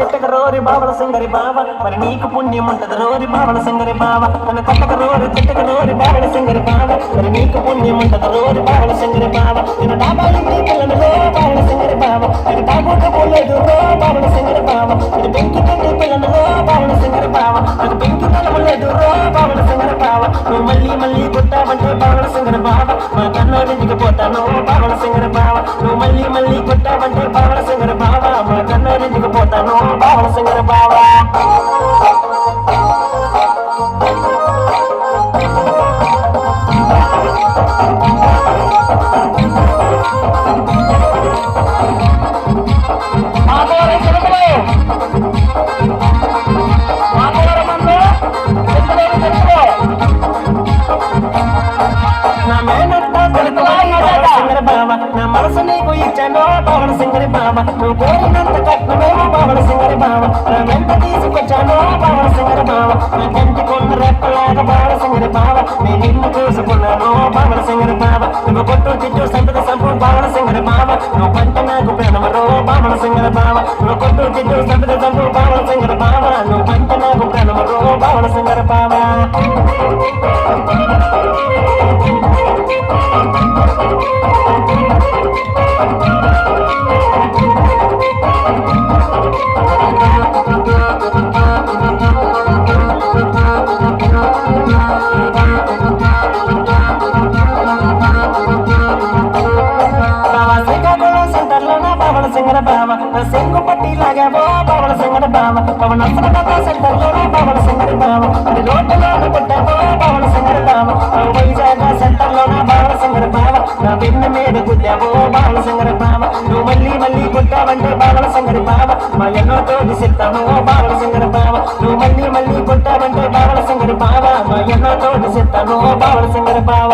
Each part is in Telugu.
తిట్టక రోరి బావల సింగరి బావ మరి నీకు పుణ్యం ఉంటది రోరి బావల సింగరి బావ నన్ను కొట్టక రోరి తిట్టక రోరి బావల సింగరి బావ మరి నీకు పుణ్యం ఉంటది రోరి బావల సింగరి బావ నేను డాబాలి పిల్లలు రో బావల సింగరి బావ నేను డాబోట పోలేదు రో బావల సింగరి బావ నేను పెంకి పెంకి పిల్లలు రో బావల సింగరి బావ నాకు పెంకి పిల్లలేదు రో బావల సింగరి బావ నువ్వు మళ్ళీ మళ్ళీ కొట్టావంటే బావల సింగరి బావ మా కన్నోడింటికి పోతాను బావల సింగరి బావ నువ్వు మళ్ళీ మళ్ళీ కొట్టావంటే బావల సింగరి బావ మా కన్నోడింటికి పోతాను బావల సింగరి బావ నా మనసు నీకు ఇచ్చాను బావల సింగరి బావ నువ్వు కోరినంత కట్నమేమో బావల సింగరి బావ నా వెంట తీసుకొచ్చాను బావల సింగరి బావ నా కంటి కొన్న రెప్పలాగా బావల సింగరి బావ నేను నిన్ను చూసుకున్నాను బావల సింగరి బావ నువ్వు కొట్టు తిట్టు సంపద సంపు బావల సింగరి బావ నువ్వు పంట నాకు ప్రేమరో బావల సింగరి బావ నువ్వు కొట్టు తిట్టు సంపద సంపు బావల సింగరి బావ నువ్వు పంట నాకు ప్రేమరో బావల సింగరి బావ సింగర బావ సింగు పట్టిలాగా బావల సింగర బావ పవన్ సెంటర్లో బావల సింగర బావ అది రోడ్డులో కొట్టావో బావల సింగర బావ వైజాగ్ సెంటర్లో బావల సింగర బావ నా వెన్న మీద గుద్దావో బావల సింగర బావ నువ్వు మళ్ళీ మళ్ళీ కొట్టావంటే బావల సింగర బావ మా ఎన్నోతో చెప్తాను బావల సింగర బావ నువ్వు మళ్ళీ మళ్ళీ కొట్టావంటే బావల సింగర బావ మా ఎన్నోతో చెప్తాను బావల సింగర బావ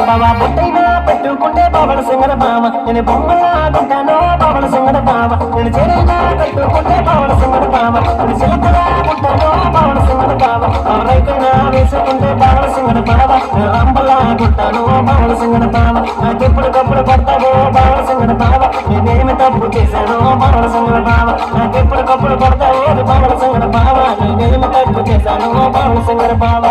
బావా బొట్టైనా పెట్టుకుంటే బావల సింగర బావ నేను బొమ్మలా ఆడుంటాను బావల సింగర బావ నేను చెరైనా కట్టుకుంటే బావల సింగర బావ నేను చిలకలా ఉంటాను బావల సింగర బావ రైతైనా వేసుకుంటే బావల సింగర బావ నేను రంబలా ఆడుంటాను బావల సింగర బావ నాకెప్పుడుకప్పుడు పడతావో బావల సింగర బావ నేనేమి తప్పు చేశాను బావల సింగర బావ నాకెప్పుడుకప్పుడు పడతావో బావల సింగర బావ నేనేమి తప్పు చేశాను బావల సింగర బావ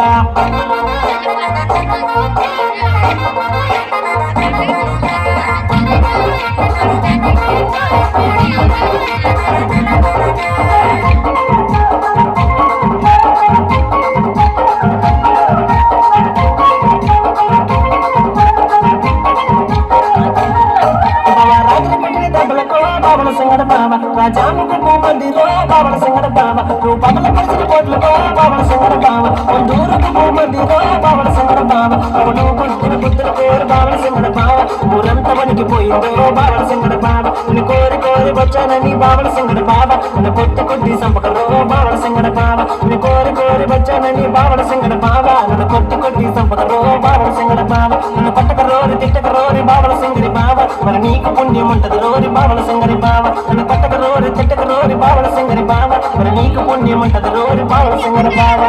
బావల సింగర బావ రాజాముకు భూమందిలో బావల సింగర బావ నువ్వు పగల పరిచిన కోట్లతో బావల సింగర బావ దూరకు భూమందిలో బావల సింగర బావ నువ్వు పుట్టిన పుత్ర పేరు బావల సింగర బావ ఊరంతా వణికిపోయిందో బావల సింగర బావ నేను కోరి కోరి వచ్చానని బావల సింగర బావ నన్ను కొట్టి కొట్టి సంపకరో బావల సింగర బావ నేను కోరి కోరి వచ్చానని బావల సింగర బావ నన్ను కొట్టి కొట్టి సంపకరో బావల సింగర బావ నన్ను పట్టక రోరి తిట్టక రోరి బావల సింగరి బావ మరి నీకు పుణ్యం ఉంటది రోరి బావల సింగరి బావ నన్ను పట్టక రోరి తిట్టక రోరి బావల సింగరి బావ మరి నీకు పుణ్యం ఉంటది రోరి బావల సింగరి బావ